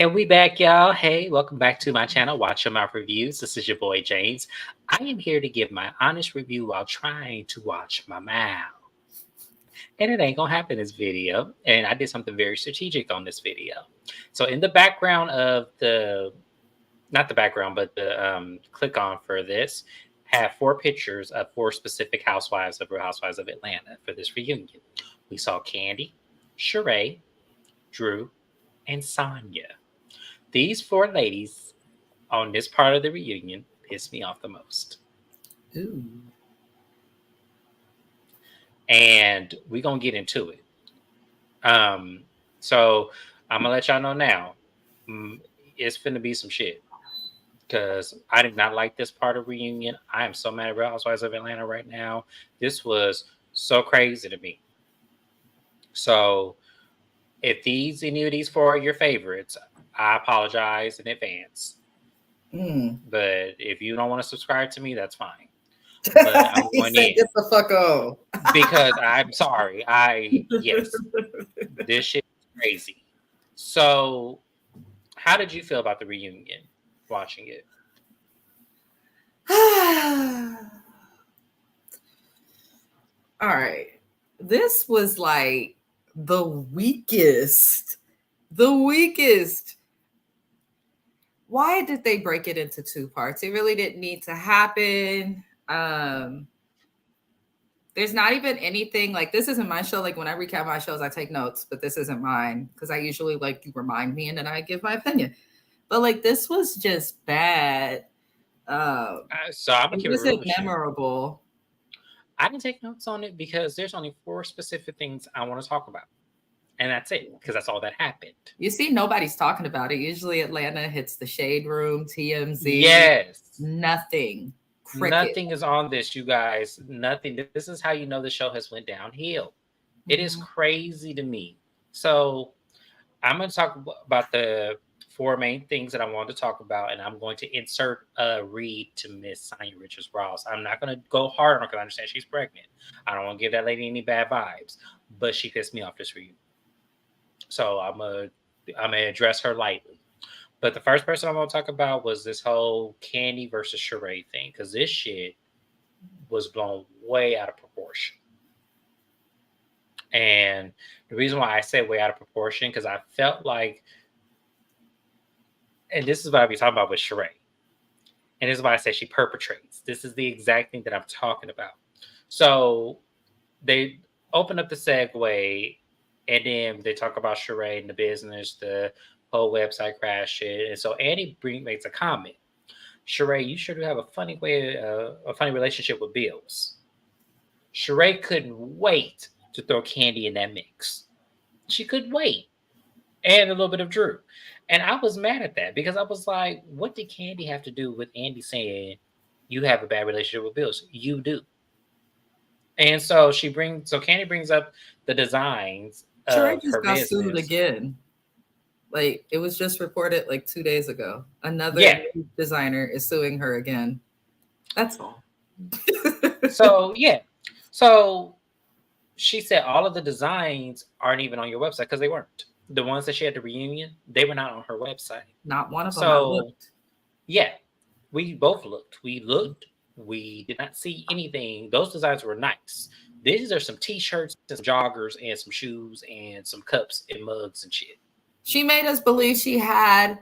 And we back, y'all. Hey, welcome back to my channel, Watch Your Mouth Reviews. This is your boy, James. I am here to give my honest review while trying to watch my mouth. And it ain't gonna happen in this video. And I did something very strategic on this video. So in the background of not the background, but the click on for this, have 4 pictures of 4 specific housewives of Real Housewives of Atlanta for this reunion. We saw Candy, Sheree, Drew, and Sonya. These 4 ladies on this part of the reunion pissed me off the most. Ooh. And we're going to get into it. So I'm going to let y'all know now. It's finna be some shit. Because I did not like this part of reunion. I am so mad at Real Housewives of Atlanta right now. This was so crazy to me. So if any of these 4 are your favorites, I apologize in advance. But if you don't want to subscribe to me, that's fine. But I'm going in. Get the fuck on. Because I'm sorry. Yes. This shit is crazy. So how did you feel about the reunion watching it? All right. This was like the weakest. Why did they break it into 2 parts? It really didn't need to happen. There's not even anything like this isn't my show. Like when I recap my shows, I take notes, but this isn't mine because I usually like you remind me and then I give my opinion. But like this was just bad. So I'm gonna keep it real memorable. I didn't take notes on it because there's only 4 specific things I want to talk about. And that's it, because that's all that happened. You see, nobody's talking about it. Usually Atlanta hits the shade room, TMZ. Yes. Nothing. Cricket. Nothing is on this, you guys. Nothing. This is how you know the show has went downhill. It is crazy to me. So I'm going to talk about the 4 main things that I wanted to talk about, and I'm going to insert a read to Miss Sonya Richards-Ross. I'm not going to go hard on her because I understand she's pregnant. I don't want to give that lady any bad vibes, but she pissed me off this reunion. So I'm gonna address her lightly. But the first person I'm gonna talk about was this whole Candy versus Sheree thing, because this shit was blown way out of proportion. And the reason why I say way out of proportion, because I felt like, and this is what I be talking about with Sheree, and this is why I say she perpetrates. This is the exact thing that I'm talking about. So they open up the segue. And then they talk about Sheree and the business, the whole website crash shit. And so Annie makes a comment. Sheree, you sure do have a funny relationship with bills. Sheree couldn't wait to throw Candy in that mix. She couldn't wait. And a little bit of Drew. And I was mad at that because I was like, what did Candy have to do with Andy saying you have a bad relationship with bills? You do. And so Candy brings up the designs. Sheree just got sued again. Like it was just reported like 2 days ago. Another designer is suing her again. That's all. So she said all of the designs aren't even on your website because they weren't. The ones that she had at the reunion, they were not on her website. Not one of them. So yeah, we both looked. We looked. We did not see anything. Those designs were nice. These are some t-shirts, some joggers, and some shoes, and some cups and mugs and shit. She made us believe she had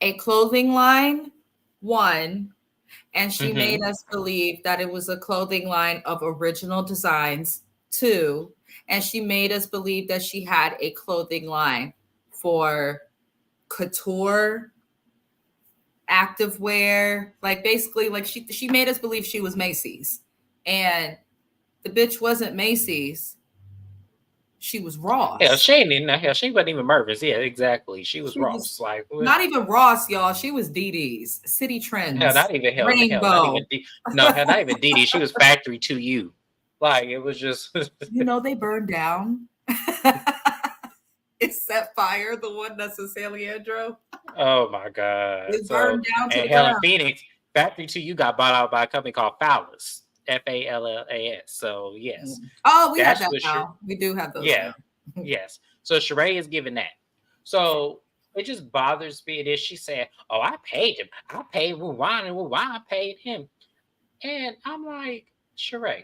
a clothing line, 1, and she made us believe that it was a clothing line of original designs, 2, and she made us believe that she had a clothing line for couture, activewear, like basically like she made us believe she was Macy's, and the bitch wasn't Macy's. She was Ross. Hell, she wasn't even Mervis. Yeah, exactly. She was Ross. Like not even Ross, y'all. She was Dee Dee's. City Trends. Hell, not even Rainbow. Not even Dee Dee. She was Factory to You. Like it was just. They burned down. It set fire. The one that's in San Leandro. Oh my god! It burned down to the ground. Phoenix, Factory to You got bought out by a company called Fallas. Fallas. So yes. Oh, we have that now. We do have those. Yeah. Yes. So Sheree is giving that. So it just bothers me. That she said, "Oh, I paid him. I paid Ruwan, and Ruwan paid him." And I'm like, Sheree,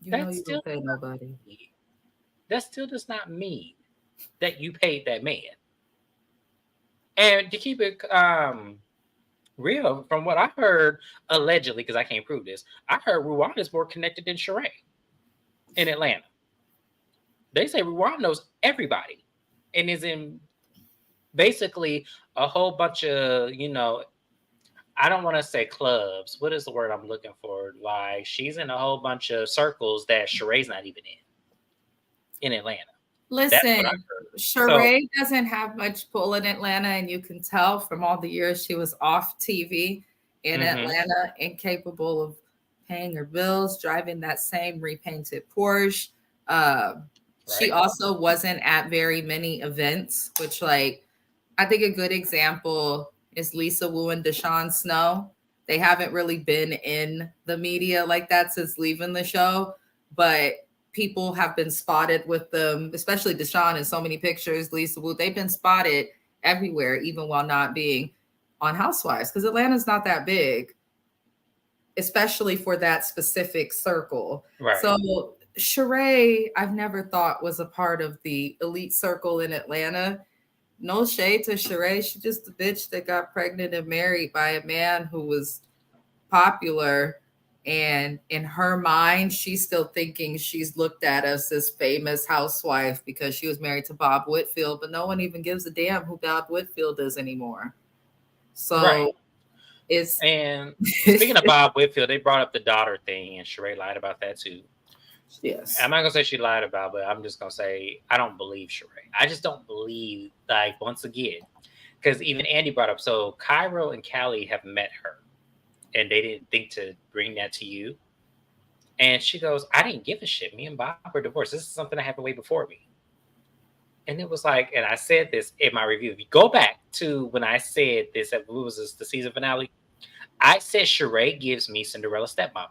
You know that you still don't pay nobody. that still does not mean that you paid that man. And to keep it real, from what I heard, allegedly, because I can't prove this, I heard Ruwan is more connected than Sheree in Atlanta. They say Ruwan knows everybody and is in basically a whole bunch of, I don't want to say clubs. What is the word I'm looking for? Like she's in a whole bunch of circles that Sheree's not even in Atlanta. That's what I Listen, heard. So Sheree doesn't have much pull in Atlanta, and you can tell from all the years she was off TV in hmm Atlanta, incapable of paying her bills, driving that same repainted Porsche. She right, also wasn't at very many events, which, like, I think a good example is Lisa Wu and Deshaun Snow. They haven't really been in the media like that since leaving the show, but people have been spotted with them, especially Deshaun in so many pictures, Lisa Wu. They've been spotted everywhere, even while not being on Housewives, because Atlanta's not that big, especially for that specific circle. right, So Sheree, I've never thought was a part of the elite circle in Atlanta. No shade to Sheree. She's just a bitch that got pregnant and married by a man who was popular. And in her mind, she's still thinking she's looked at as this famous housewife because she was married to Bob Whitfield, but no one even gives a damn who Bob Whitfield is anymore. right. So it's And speaking of Bob Whitfield, they brought up the daughter thing, and Sheree lied about that too. I'm yes. not gonna say she lied about, but I'm just gonna say I don't believe Sheree. I just don't believe, like, once again, because even Andy brought up, so Cairo and Callie have met her, and they didn't think to bring that to you. And she goes, I didn't give a shit. Me and Bob were divorced. This is something that happened way before me. And it was like, and I said this in my review. If you go back to when I said this, at what was this, the season finale? I said Sheree gives me Cinderella stepmom.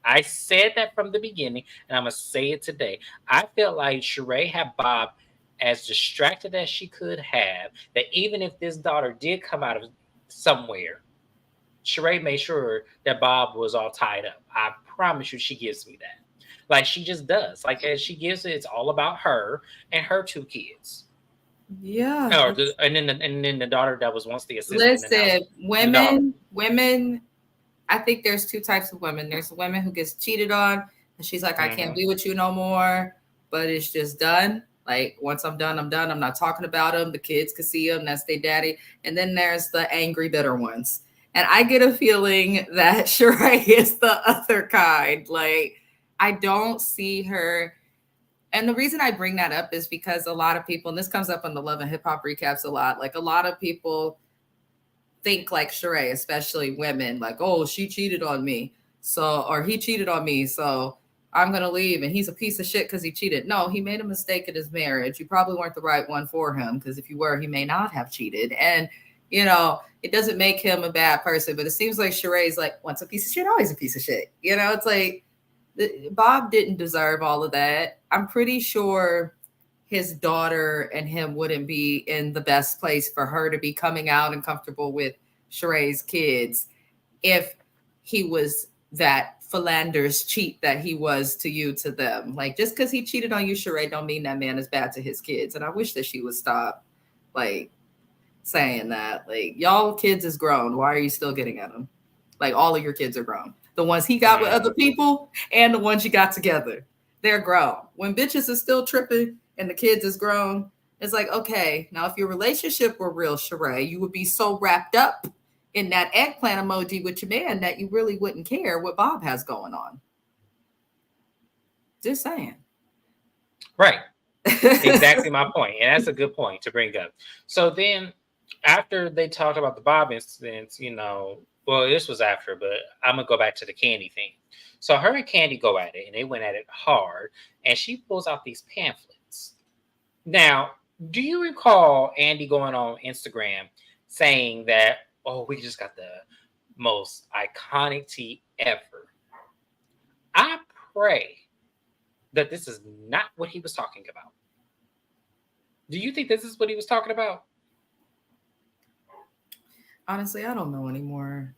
I said that from the beginning, and I'm gonna say it today. I felt like Sheree had Bob as distracted as she could have. That even if this daughter did come out of somewhere, Sheree made sure that Bob was all tied up. I promise you, she gives me that. Like she just does. Like as she gives it, it's all about her and her two kids. Yeah. Or and then the daughter that was once the assistant and now Listen, the daughter. women, I think there's two types of women. There's women who gets cheated on, and she's like, I can't hmm be with you no more, but it's just done. Like, once I'm done, I'm done. I'm not talking about them. The kids can see them. That's their daddy. And then there's the angry, bitter ones. And I get a feeling that Sheree is the other kind. Like, I don't see her. And the reason I bring that up is because a lot of people, and this comes up on the Love and Hip Hop recaps a lot, like a lot of people think like Sheree, especially women, like, oh, she cheated on me. So, or he cheated on me. So I'm going to leave. And he's a piece of shit because he cheated. No, he made a mistake in his marriage. You probably weren't the right one for him because if you were, he may not have cheated. And, it doesn't make him a bad person, but it seems like Sheree's like, once a piece of shit, always a piece of shit. It's like Bob didn't deserve all of that. I'm pretty sure his daughter and him wouldn't be in the best place for her to be coming out and comfortable with Sheree's kids if he was that philander's cheat that he was to you, to them. Like, just because he cheated on you, Sheree, don't mean that man is bad to his kids. And I wish that she would stop, like, saying that. Like, y'all kids is grown. Why are you still getting at them? Like, all of your kids are grown. The ones he got with other people and the ones you got together. They're grown. When bitches is still tripping and the kids is grown, it's like, okay, now if your relationship were real, Sheree, you would be so wrapped up in that eggplant emoji with your man that you really wouldn't care what Bob has going on. Just saying. Right. Exactly my point. And that's a good point to bring up. So then after they talked about the Bob incidents, well, this was after, but I'm gonna go back to the Candy thing. So her and Candy go at it and they went at it hard, and she pulls out these pamphlets. Now, do you recall Andy going on Instagram saying that, oh, we just got the most iconic tea ever? I pray that this is not what he was talking about. Do you think this is what he was talking about? Honestly, I don't know anymore.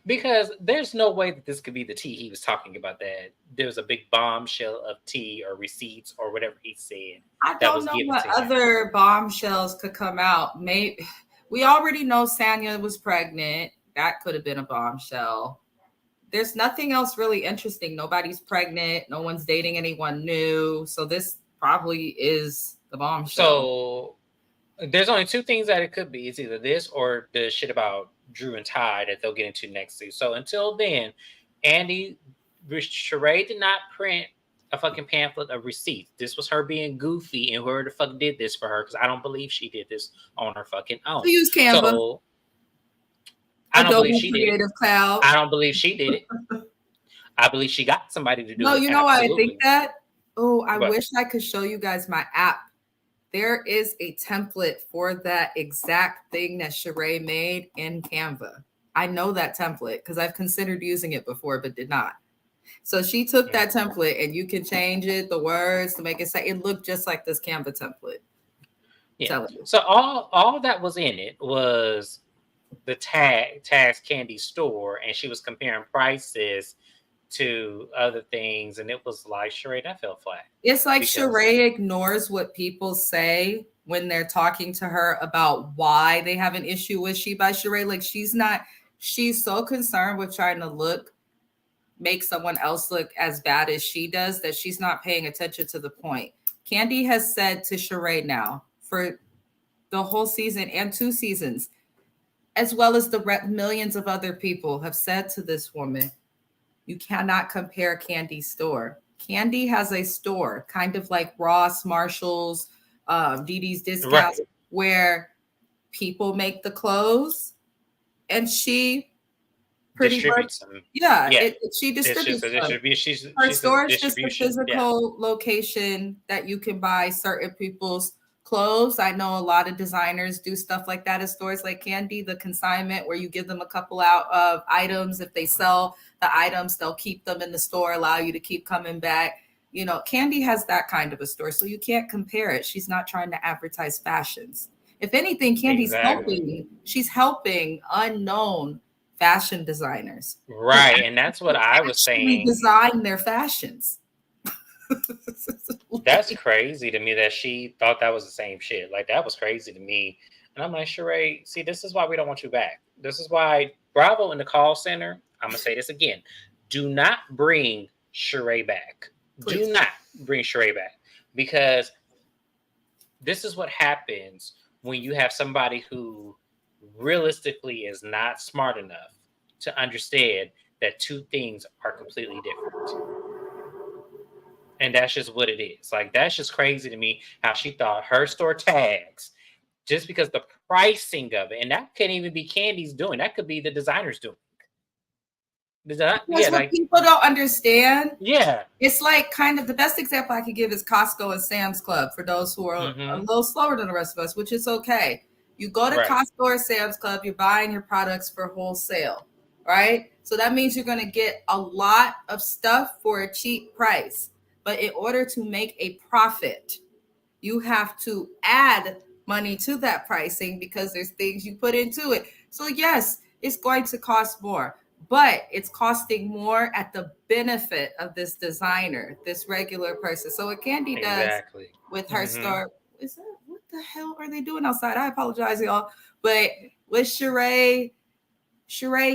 Because there's no way that this could be the tea he was talking about. That there was a big bombshell of tea or receipts or whatever he said I that don't was know given what to him. other bombshells could come out. Maybe we already know Sanya was pregnant. That could have been a bombshell. There's nothing else really interesting. Nobody's pregnant. No one's dating anyone new. So this probably is the bombshell. So there's only two things that it could be. It's either this or the shit about Drew and Ty that they'll get into next season. So until then, Andy Sheree did not print a fucking pamphlet of receipts. This was her being goofy, and whoever the fuck did this for her, because I don't believe she did this on her fucking So own. use Canva, So I don't believe Adobe she did it. Creative Cloud. I don't believe she did it. I believe she got somebody to do No, it. you know why I think Absolutely. that? Oh, I But wish I could show you guys my app. There is a template for that exact thing that Sheree made in Canva. I know that template because I've considered using it before, but did not. So she took that template and you can change it, the words to make it say it looked just like this Canva template. yeah. Telling you. So all that was in it was the tags candy store, and she was comparing prices to other things, and it was like, Sheree, that fell flat. It's like Because Sheree ignores what people say when they're talking to her about why they have an issue with She by Sheree. Like she's so concerned with trying to make someone else look as bad as she does that she's not paying attention to the point. Candy has said to Sheree now for the whole season and 2 seasons, as well as the millions of other people have said to this woman, you cannot compare Candy's store. Candy has a store, kind of like Ross, Marshalls, Dee Dee's Discounts, right, where people make the clothes and she pretty much, distributes them. yeah, Yeah, she it's just distributes a them. distribution. Her She's a store is just a distribution. Yeah, physical location that you can buy certain people's clothes. I know a lot of designers do stuff like that at stores like Candy, the consignment where you give them a couple out of items. If they sell the items, they'll keep them in the store, allow you to keep coming back. You know, Candy has that kind of a store, so you can't compare it. She's not trying to advertise fashions. If anything, Candy's exactly. helping. She's helping unknown fashion designers who Right, and that's what I was actually saying. design their fashions. That's crazy to me that she thought that was the same shit. Like, that was crazy to me. And I'm like, Sheree, see, this is why we don't want you back. This is why Bravo in the call center, I'm gonna say this again. Do not bring Sheree back. Do Please. not bring Sheree back. Because this is what happens when you have somebody who realistically is not smart enough to understand that two things are completely different. And that's just what it is. Like, that's just crazy to me how she thought her store tags, just because the pricing of it, and that can't even be Candy's doing. That could be the designer's doing. That's Yeah, what like, people don't understand. yeah. It's like kind of the best example I could give is Costco and Sam's Club for those who are a Mm-hmm. little slower than the rest of us, which is okay. You go to Right. Costco or Sam's Club, you're buying your products for wholesale, right? So that means you're going to get a lot of stuff for a cheap price. But in order to make a profit, you have to add money to that pricing because there's things you put into it. So yes, it's going to cost more, but it's costing more at the benefit of this designer, this regular person. So what Candy does Exactly. with her Mm-hmm. store, is that what the hell are they doing outside? I apologize, y'all. But with Sheree,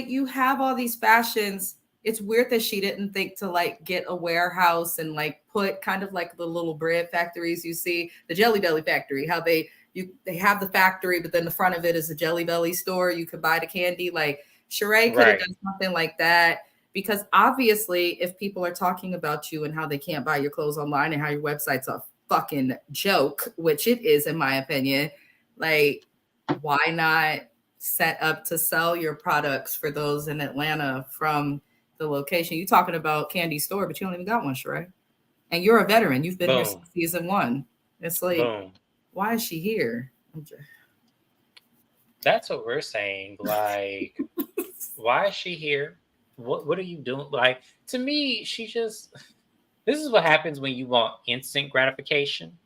you have all these fashions. It's weird that she didn't think to like get a warehouse and like put kind of like the little bread factories you see, the Jelly Belly factory, how they have the factory, but then the front of it is a Jelly Belly store. You could buy the candy. Like Sheree could have Right. done something like that. Because obviously, if people are talking about you and how they can't buy your clothes online and how your website's a fucking joke, which it is in my opinion, like why not set up to sell your products for those in Atlanta from the location? You talking about Candy Store, but you don't even got one, Sheree. And you're a veteran. You've been here Boom. since season 1. It's like, Boom. why is she here? That's what we're saying. Like, why is she here? What are you doing? Like, to me, she just, this is what happens when you want instant gratification.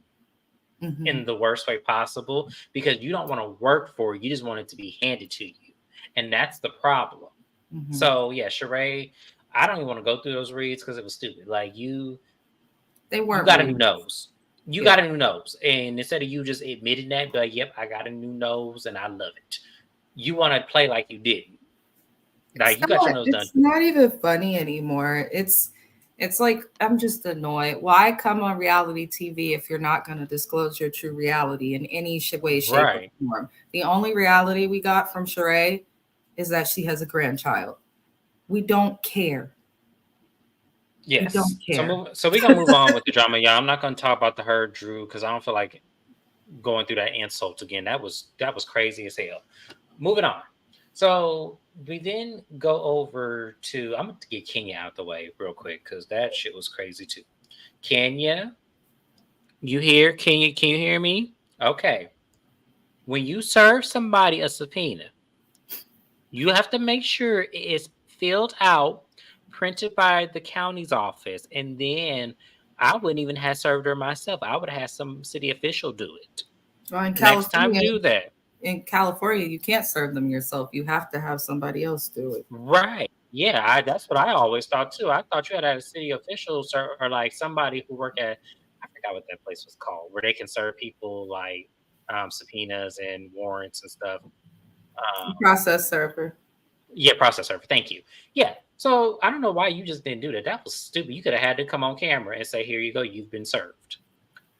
Mm-hmm. in the worst way possible because you don't want to work for it. You just want it to be handed to you. And that's the problem. Mm-hmm. So yeah, Sheree, I don't even want to go through those reads because it was stupid. Like They you weren't got a new reads. nose. You Yeah. got a new nose. And instead of you just admitting that, be like, yep, I got a new nose and I love it. You want to play like you didn't. Like you got your nose done. It's not even funny anymore. It's like I'm just annoyed. Why come on reality TV if you're not going to disclose your true reality in any way, shape, or Right. form? The only reality we got from Sheree is that she has a grandchild. We don't care. We don't Yes. care. So we're gonna move on with the drama. Yeah, I'm not gonna talk about the her Drew because I don't feel like going through that insult again. That was crazy as hell. Moving on. So we then go over to I'm gonna get Kenya out the way real quick because that shit was crazy too. Kenya, you here? Can you hear me? Okay. When you serve somebody a subpoena, you have to make sure it is filled out, printed by the county's office, and then I wouldn't even have served her myself. I would have had some city official do it. Well, Next time, do that. In California, you can't serve them yourself. You have to have somebody else do it. Right. Yeah, that's what I always thought too. I thought you had to have city officials or like somebody who work at I forgot what that place was called, where they can serve people like subpoenas and warrants and stuff. Process server. Yeah, process server. Thank you. Yeah. So I don't know why you just didn't do that. That was stupid. You could have had to come on camera and say, "Here you go, you've been served."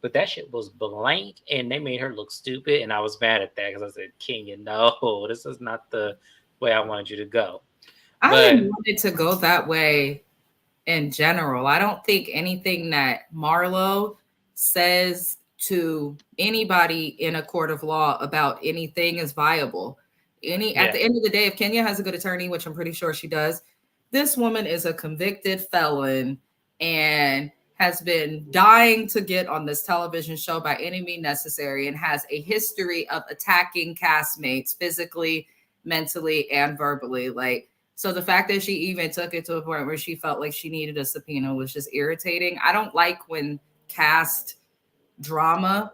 But that shit was blank, and they made her look stupid. And I was mad at that because I said, "Kenya, no, this is not the way I wanted you to go." I didn't But want it to go that way in general. I don't think anything that Marlo says to anybody in a court of law about anything is viable. Any At yeah, the end of the day, if Kenya has a good attorney, which I'm pretty sure she does, this woman is a convicted felon and has been dying to get on this television show by any means necessary and has a history of attacking castmates physically, mentally, and verbally. Like, so the fact that she even took it to a point where she felt like she needed a subpoena was just irritating. I don't like when cast drama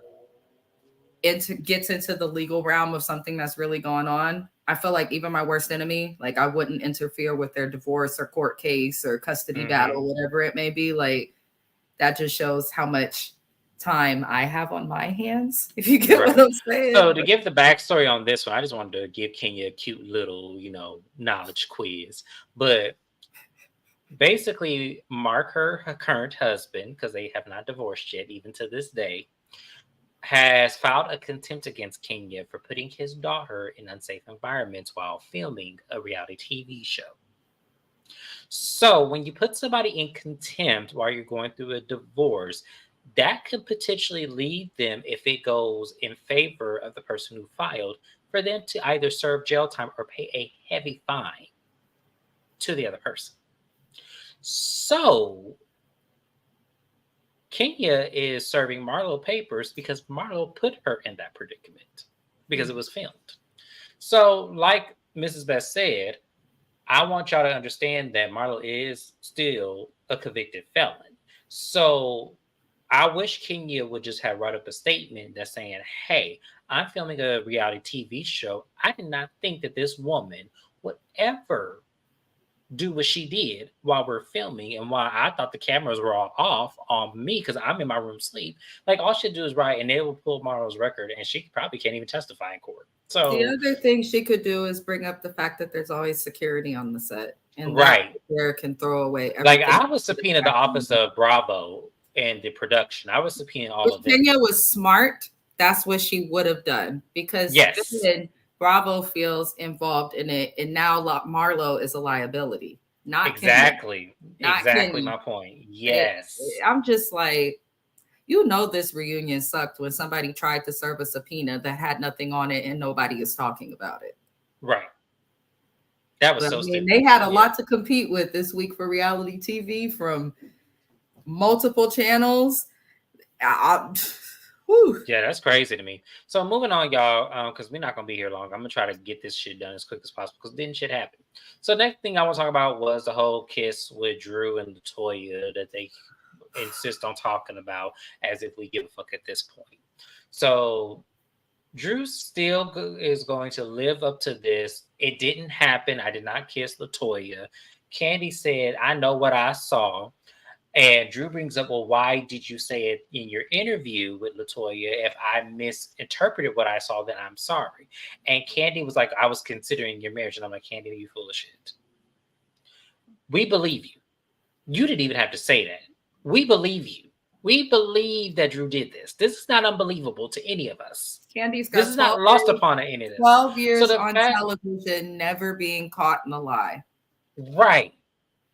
gets into the legal realm of something that's really going on. I feel like even my worst enemy, like I wouldn't interfere with their divorce or court case or custody hmm battle, whatever it may be. Like that just shows how much time I have on my hands, if you get what right. I'm So saying. to give the backstory on this one, I just wanted to give Kenya a cute little, knowledge quiz. But basically, Mark, her current husband, because they have not divorced yet, even to this day, has filed a contempt against Kenya for putting his daughter in unsafe environments while filming a reality TV show. So, when you put somebody in contempt while you're going through a divorce, that could potentially lead them, if it goes in favor of the person who filed, for them to either serve jail time or pay a heavy fine to the other person. So, Kenya is serving Marlo papers because Marlo put her in that predicament because it was filmed. So, like Mrs. Best said, I want y'all to understand that Marlo is still a convicted felon. So, I wish Kenya would just have write up a statement that's saying, "Hey, I'm filming a reality TV show. I did not think that this woman would ever do what she did while we're filming and while I thought the cameras were all off on me because I'm in my room sleep. Like all she do is write and they will pull Marlo's record and she probably can't even testify in court." The So other thing she could do is bring up the fact that there's always security on the set, and that right. there can throw away Like everything. I would subpoena the office of Bravo and the production. I would subpoena all If of them. Kenya was smart, that's what she would have done because Yes. then Bravo feels involved in it, and now Marlo is a liability, not Kenya, Exactly. not Exactly Kenya. my point. It, Yes. I'm just like, this reunion sucked when somebody tried to serve a subpoena that had nothing on it and nobody is talking about it. Right. That was But I so mean, stupid. they had a Yeah. lot to compete with this week for reality TV from multiple channels. Whew. Yeah, that's crazy to me. So moving on, y'all, because we're not gonna be here long. I'm gonna try to get this shit done as quick as possible because then shit happened. So next thing I want to talk about was the whole kiss with Drew and Latoya that they insist on talking about as if we give a fuck at this point. So Drew still is going to live up to this. It didn't happen. I did not kiss Latoya. Candy said, I know what I saw. And Drew brings up, well, why did you say it in your interview with Latoya? If I misinterpreted what I saw, then I'm sorry. And Candy was like, I was considering your marriage. And I'm like, Candy, you full of shit. We believe you. You didn't even have to say that. We believe you. We believe that Drew did this. This is not unbelievable to any of us. Candy's This got is not lost upon any of this. 12 So years the on fact, television, never being caught in a lie. right.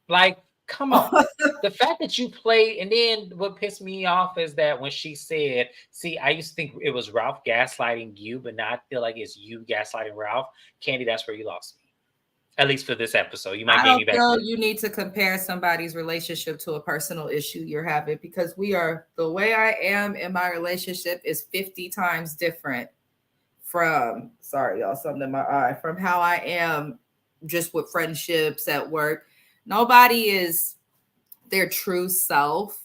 Like, come on. The fact that you played, and then what pissed me off is that when she said, see, I used to think it was Ralph gaslighting you, but now I feel like it's you gaslighting Ralph. Candy, that's where you lost me. At least for this episode. You might I gain me don't back. feel you need to compare somebody's relationship to a personal issue you're having, because the way I am in my relationship is 50 times different from, sorry, y'all, something in my eye, from how I am just with friendships at work. Nobody is their true self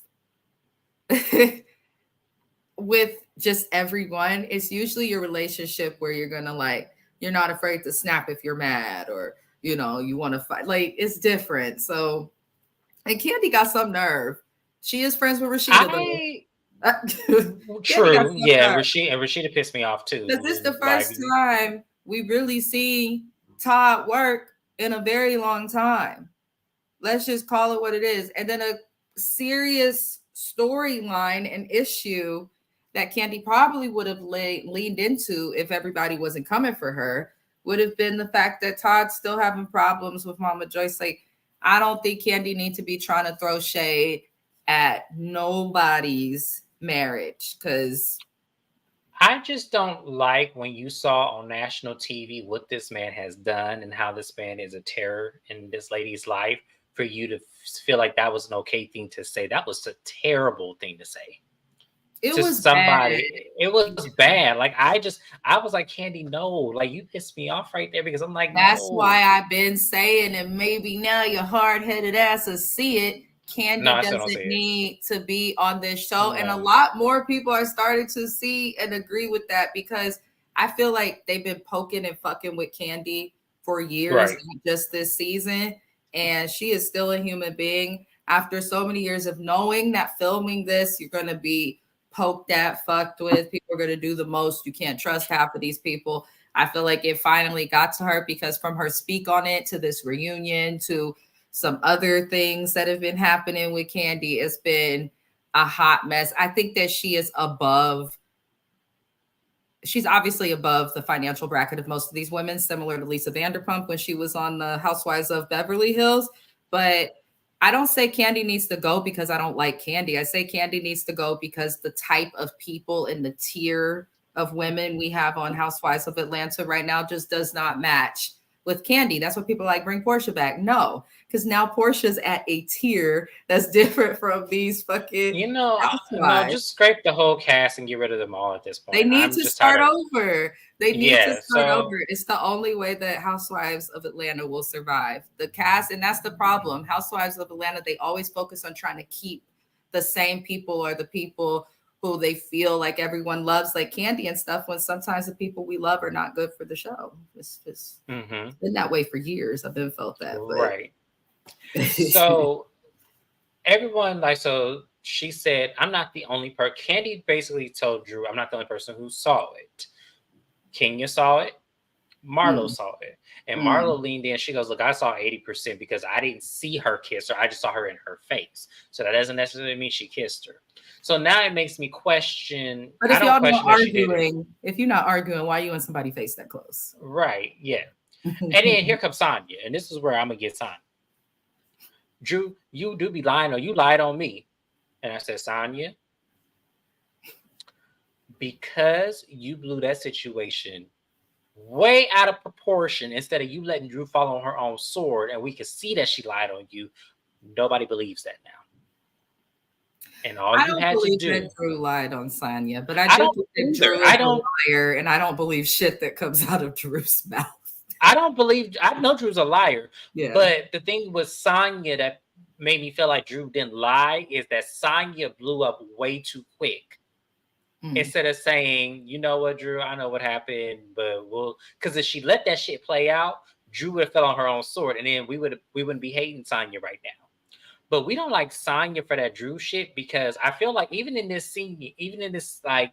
with just everyone. It's usually your relationship where you're gonna, like, you're not afraid to snap if you're mad, or you want to fight. Like, it's different. So, and Candy got some nerve. She is friends with Rashida though. Candy got True, some yeah, nerve. Rashida pissed me off too. Because this is the Like, first time we really see Todd work in a very long time. Let's just call it what it is. And then a serious storyline and issue that Candy probably would have leaned into if everybody wasn't coming for her would have been the fact that Todd's still having problems with Mama Joyce. Like, I don't think Candy needs to be trying to throw shade at nobody's marriage, because I just don't like when you saw on national TV what this man has done and how this man is a terror in this lady's life, for you to feel like that was an okay thing to say. That was a terrible thing to say. it To was bad. somebody. It was bad. Like, I was like, Candy, no. Like, you pissed me off right there, because I'm like, That's no. why I've been saying, and maybe now your hard-headed ass will see it. No, Candy I still don't doesn't see it. need to be on this show. And a No. lot more people are starting to see and agree with that, because I feel like they've been poking and fucking with Candy for years, Right. not just this season. And she is still a human being. After so many years of knowing that filming this, you're going to be poked at, fucked with. People are going to do the most. You can't trust half of these people. I feel like it finally got to her, because from her speak on it to this reunion to some other things that have been happening with Candy, it's been a hot mess. I think that she's obviously above the financial bracket of most of these women, similar to Lisa Vanderpump when she was on the Housewives of Beverly Hills. But I don't say Candy needs to go because I don't like Candy. I say Candy needs to go because the type of people in the tier of women we have on Housewives of Atlanta right now just does not match with Candy. That's what people like, bring Portia back. No, because now Portia's at a tier that's different from these fucking No, housewives. just scrape the whole cast and get rid of them all at this They point. need I'm to just start tired of. over. They need to Yeah. start over. So It's the only way that Housewives of Atlanta will survive. The cast, and that's the problem. Housewives of Atlanta, they always focus on trying to keep the same people, or the people who they feel like everyone loves, like Candy and stuff, when sometimes the people we love are not good for the show. It's been that way for years. I've been felt that, but right. So everyone, like, so she said, I'm not the only person. Candy basically told Drew, I'm not the only person who saw it. Kenya saw it. Marlo saw it. And Marlo leaned in. She goes, look, I saw 80% because I didn't see her kiss her. I just saw her in her face. So that doesn't necessarily mean she kissed her. So now it makes me question. But I if don't y'all not question that she did it. arguing, if you're not arguing, why are you in somebody's face that close? Right. Yeah. And then here comes Sonya. And this is where I'm going to get Sonya. Drew, you do be lying, or you lied on me. And I said, Sonya, because you blew that situation way out of proportion, instead of you letting Drew fall on her own sword, and we could see that she lied on you, nobody believes that now. And all I you don't had to believe do. that Drew lied on Sonya, but I I do don't think that either. Drew is a liar, and I don't believe shit that comes out of Drew's mouth. I don't believe. I know Drew's a liar. Yeah. But the thing with Sonya that made me feel like Drew didn't lie is that Sonya blew up way too quick. Mm. instead of saying, you know what, Drew, I know what happened, but we'll, because if she let that shit play out, Drew would have fell on her own sword, and then we wouldn't be hating Sonya right now. But we don't like Sonya for that Drew shit, because I feel like even in this scene, even in this like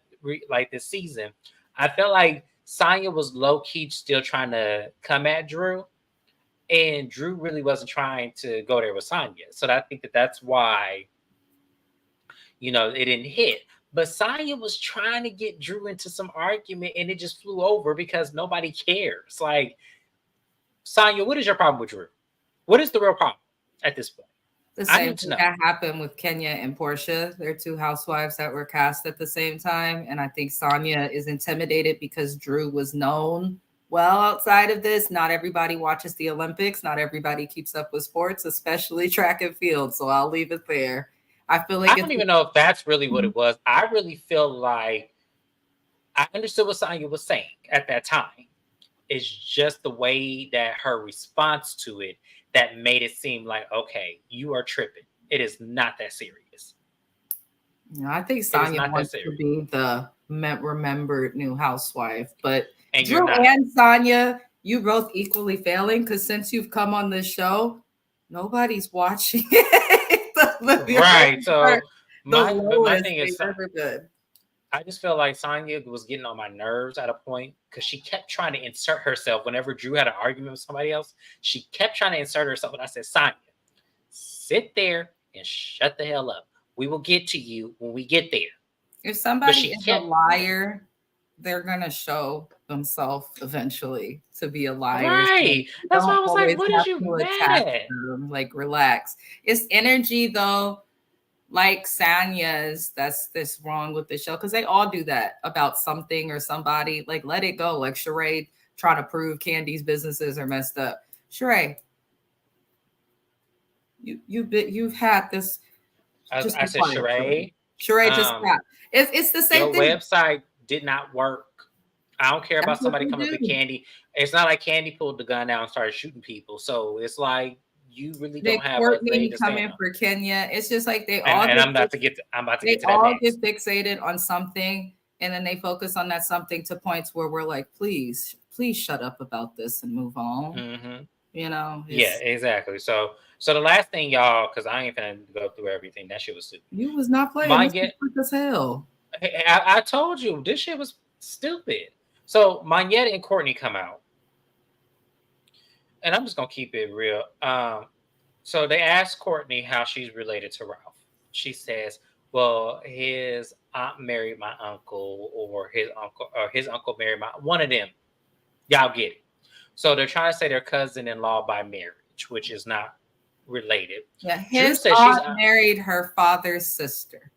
this season, I felt like Sonya was low key still trying to come at Drew, and Drew really wasn't trying to go there with Sonya. So I think that that's why, it didn't hit. But Sonya was trying to get Drew into some argument, and it just flew over because nobody cares. Like, Sonya, what is your problem with Drew? What is the real problem at this point? The I same need to thing know. that happened with Kenya and Portia. They're two housewives that were cast at the same time. And I think Sonya is intimidated because Drew was known well outside of this. Not everybody watches the Olympics. Not everybody keeps up with sports, especially track and field. So I'll leave it there. I feel I like don't it's even know if that's really what it was. I really feel like I understood what Sonya was saying at that time. It's just the way that her response to it that made it seem like, okay, you are tripping. It is not that serious. I think It is Sonya not that wants to serious. be the remembered new housewife, but And you're Drew not. and Sonya, you both equally failing because since you've come on this show, nobody's watching Right. the So my lowest thing they've is, ever been. I just feel like Sonya was getting on my nerves at a point because she kept trying to insert herself whenever Drew had an argument with somebody else. She kept trying to insert herself, and I said, Sonya, sit there and shut the hell up. We will get to you when we get there. If But somebody she is a kept liar, they're gonna show themselves eventually to be a liar. So right. you That's why don't I was like, always what is have you to mad attack at? them. Like, relax. It's energy though, like Sanya's, that's wrong with the show because they all do that about something or somebody. Like, let it go. Like Sheree trying to prove Candy's businesses are messed up. Sheree, you've had this. Just I be said, quiet, Sheree. Sheree, Sheree, just um, stop. It's the same your thing. website did not work. I don't care That's about what somebody they coming up to do. Candy. It's not like Candy pulled the gun out and started shooting people. So it's like you really They don't have a leg Courtney to stand coming on. for Kenya. It's just like And I'm about to get they to that all get next. fixated on something and then they focus on that something to points where we're like, please shut up about this and move on. Hmm. You know, Yeah, it's exactly. So the last thing, y'all, because I ain't finna go through everything. That shit was stupid. you was not playing. My This was get, quick as hell. I told you this shit was stupid. So Monette and Courtney come out, and I'm just gonna keep it real. So they asked Courtney how she's related to Ralph. She says, "Well, his aunt married my uncle, or his uncle married my one of them. Y'all get it." So they're trying to say they're cousin-in-law by marriage, which is not related. Yeah, Drew his says she's aunt married her father's sister.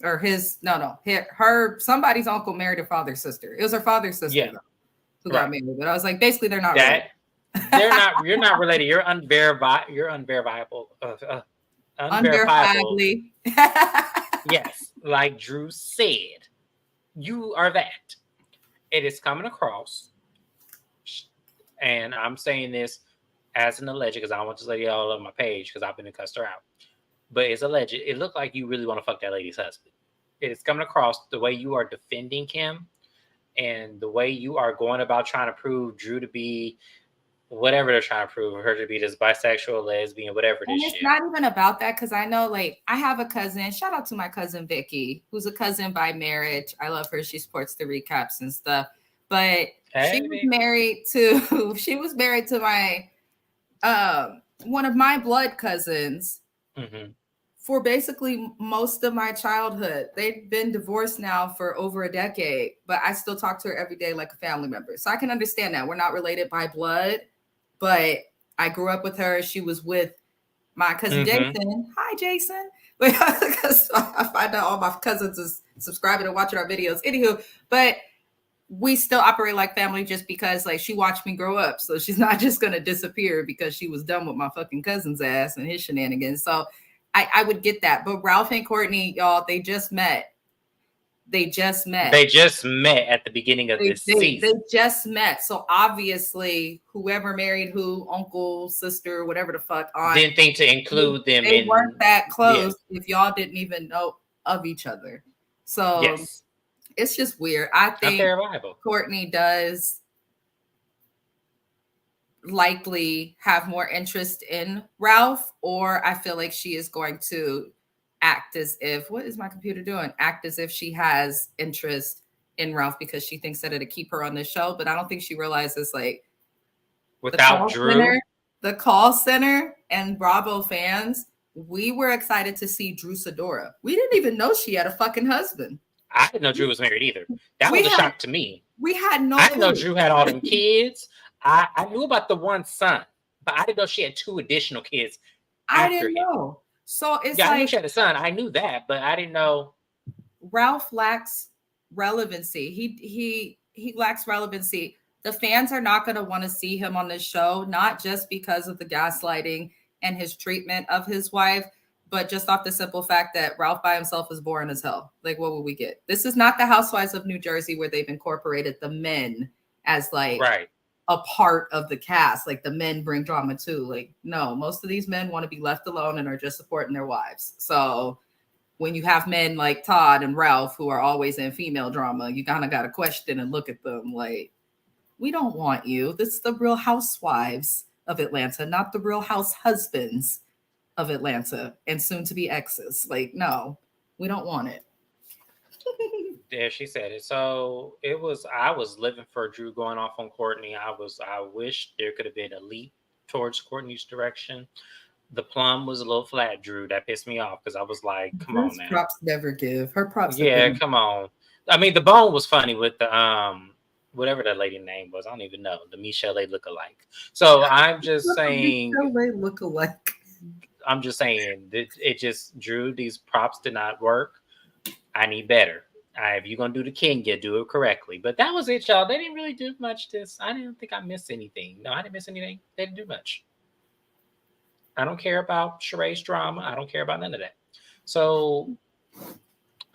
Or his no, her somebody's uncle married her father's sister. It was her father's sister yeah, though who got right. married. But I was like, basically, they're not related. That they're not. You're not related. You're unverifiable. You're unverifiable. Unverifiable. Unverifiably. Yes, like Drew said, you are that. It is coming across, and I'm saying this as an alleged because I don't want this lady all over my page because I've been cussed her out. But it's alleged. It looked like you really want to fuck that lady's husband. It is coming across the way you are defending him and the way you are going about trying to prove Drew to be whatever they're trying to prove her to be, this bisexual, lesbian, whatever And this it's shit. not even about that because I know, like, I have a cousin. Shout out to my cousin Vicky, who's a cousin by marriage. I love her. She supports the recaps and stuff. But she was Hey, married to my one of my blood cousins mm-hmm. for basically most of my childhood. They've been divorced now for over a decade, but I still talk to her every day like a family member. So I can understand that. We're not related by blood, but I grew up with her. She was with my cousin Mm-hmm. Jason. Hi, Jason. Because I find out all my cousins is subscribing and watching our videos. Anywho, but we still operate like family just because like she watched me grow up. So she's not just gonna disappear because she was done with my fucking cousin's ass and his shenanigans. So I would get that. But Ralph and Courtney, y'all, they just met. They just met. They just met at the beginning of this They season. just met. So obviously, whoever married who, uncle, sister, whatever the fuck, aunt, Didn't think to include them they weren't in. that Yeah, close if y'all didn't even know of each other. So Yes. it's just weird. I think Unfair rival. Courtney does likely have more interest in Ralph, or I feel like she is going to act as if, what is my computer doing? Act as if she has interest in Ralph because she thinks that it'll keep her on the show. But I don't think she realizes like the Without call center, Drew, the call center and Bravo fans, we were excited to see Drew Sidora. We didn't even know she had a fucking husband. I didn't know Drew was married either. That We was a had shock to me. we had I no didn't know clue. Drew had all them kids. I knew about the one son, but I didn't know she had 2 additional kids I after didn't him. know. So it's Yeah, I knew like she had a son. I knew that, but I didn't know. Ralph lacks relevancy. He lacks relevancy. The fans are not going to want to see him on this show, not just because of the gaslighting and his treatment of his wife, but just off the simple fact that Ralph by himself is boring as hell. Like, what would we get? This is not the Housewives of New Jersey where they've incorporated the men as like Right. a part of the cast. Like the men bring drama too. Like, no, most of these men want to be left alone and are just supporting their wives. So when you have men like Todd and Ralph who are always in female drama, you kind of got to question and look at them like, we don't want you. This is the Real Housewives of Atlanta, not the Real House Husbands of Atlanta and soon to be exes. Like, no, we don't want it. There she said it. So it was. I was living for Drew going off on Courtney. I wish there could have been a leap towards Courtney's direction. The plum was a little flat, Drew. That pissed me off because I was like, come on Drew's now. props never give. Her props have Yeah, been come on. I mean, the bone was funny with the whatever that lady name was. I don't even know. The Michelle look alike. So they look alike. I'm just saying that it just Drew, these props did not work. I need better. If you're gonna do the Kenya, do it correctly. But that was it, y'all. They didn't really do much this. I didn't think I missed anything. No, I didn't miss anything. They didn't do much. I don't care about Sheree's drama. I don't care about none of that. So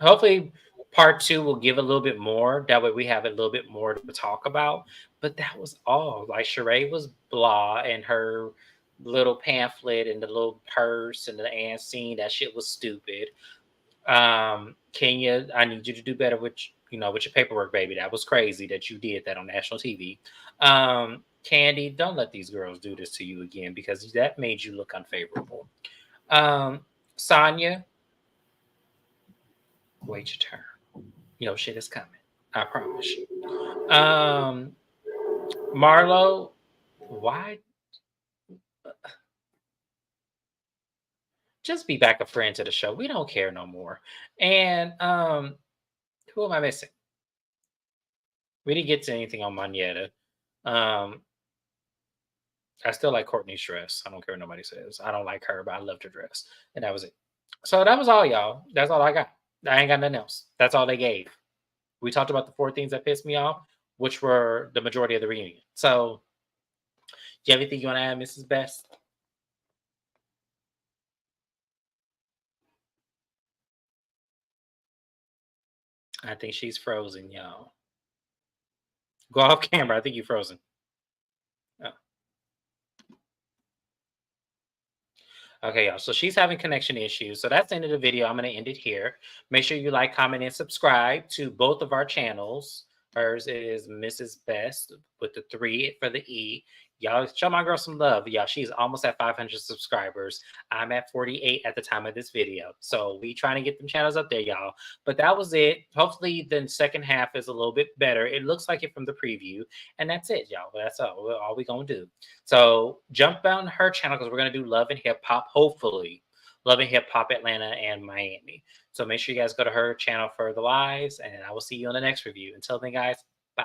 hopefully part 2 will give a little bit more. That way we have a little bit more to talk about. But that was all. Like Sheree was blah and her little pamphlet and the little purse and the ant scene. That shit was stupid. Kenya, I need you to do better with with your paperwork, baby. That was crazy that you did that on national TV. Candy, don't let these girls do this to you again because that made you look unfavorable. Sonya, wait your turn. Shit is coming. I promise you. Marlo, why? Just be back a friend to the show. We don't care no more. And who am I missing? We didn't get to anything on Manetta. I still like Courtney's dress. I don't care what nobody says. I don't like her, but I loved her dress. And that was it. So that was all, y'all. That's all I got. I ain't got nothing else. That's all they gave. We talked about the 4 things that pissed me off, which were the majority of the reunion. So, do you have anything you want to add, Mrs. Best? I think she's frozen, y'all. Go off camera. I think you're frozen. Oh. Okay, y'all. So she's having connection issues. So that's the end of the video. I'm going to end it here. Make sure you like, comment, and subscribe to both of our channels. Hers is Mrs. Best with the 3 for the E. Y'all show my girl some love. Y'all, she's almost at 500 subscribers. I'm at 48 at the time of this video. So we trying to get them channels up there, y'all. But that was it. Hopefully the second half is a little bit better. It looks like it from the preview. And that's it, y'all. That's all we going to do. So jump on her channel because we're going to do Love and Hip Hop, hopefully. Love and Hip Hop Atlanta and Miami. So make sure you guys go to her channel for the lives. And I will see you on the next review. Until then, guys, bye.